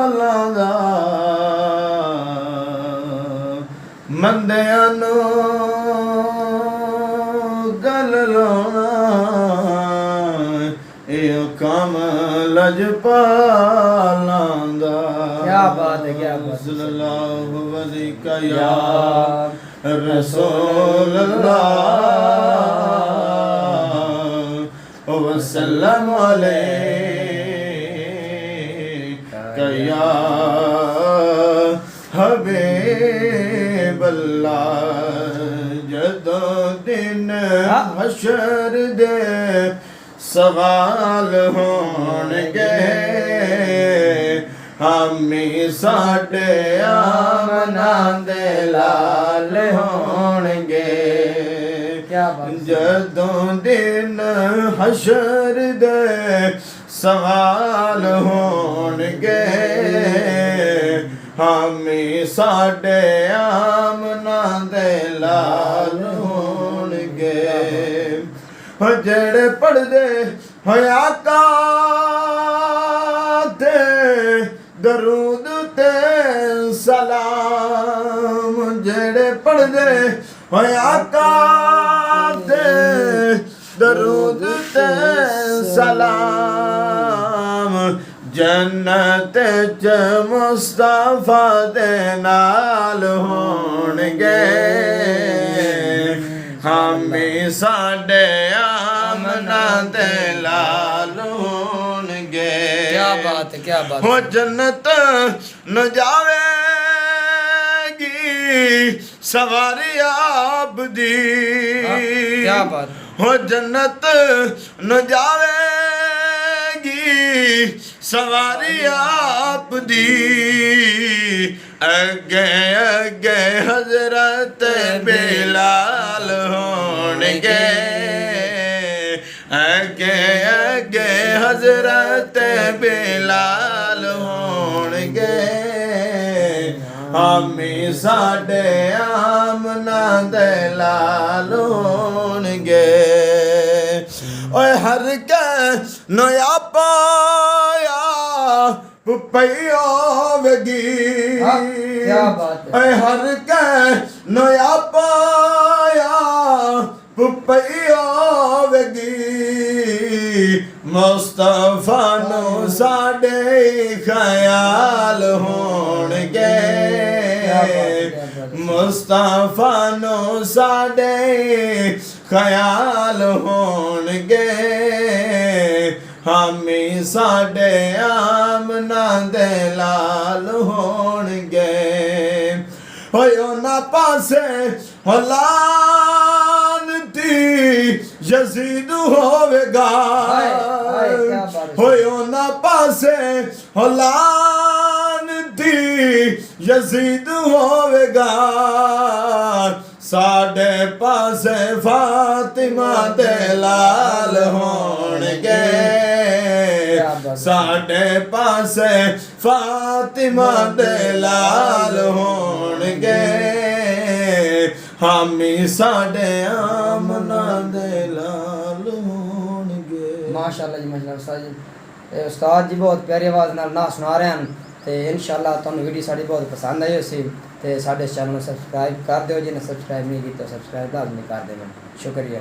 पालां दा मंदियां नूं गल लाउणा इहो काम लजपालां दा। क्या बात है, क्या बात है। सल्लल्लाहु अलैहि या रसूल अल्लाह वसल्लम अलैका या हबीब अल्लाह। जदों दिन हशर दे सवाल होणगे हामी साडे आमना दे लाल होणगे। क्या बात है। जदों दिन हशर दे सवाल होणगे हामी साडे आमना दे लाल होणगे। जेड़े पढ़दे होए आका ते दरूद ते सलाम। जेड़े पढ़दे होए आका ते दरूद ते सलाम जन्नत च मुस्तफा दे नाल होणगे हामी साडे आमना दे लाल होणगे। क्या बात है, क्या बात हो है। जन्नत न जावेगी सवारी आप दी। क्या बात है। हो जन्नत न जावेगी सवारी आप दी। अगे अगे हजरत बिलाल होणगे अगे अगे हजरत बिलाल होणगे हामी साडे आमना दे लाल होणगे। ओए हर के नया पाया पुपैया वेगी। क्या बात है। ओए हर के नया पाया पुपैया वेगी मुस्तफा नु साडे ख्याल होणगे मुस्तफा नु साडे ख्याल होणगे हामी साडे आमना दे लाल होणगे। होए ना पासे लानती यजीद होवेगा होए ना पासे लानती यजीद होवेगा साडे पासे फातिमा दे लाल होणगे साडे पासे फातिमा दे लाल होणगे हामी साडे आमना दे लाल होणगे। माशाअल्लाह जी, माशाअल्लाह उस्ताद जी। उस्ताद जी बहुत प्यारी आवाज़ नाल ना सुना रहे हैं तो इंशाअल्लाह तुहानू वीडियो साड़ी बहुत पसंद आई होसी तो साडे चैनल को सब्सक्राइब कर दिओ। जिन्हें सब्सक्राइब नहीं किया सब्सक्राइब लाजमी कर देना। शुक्रिया।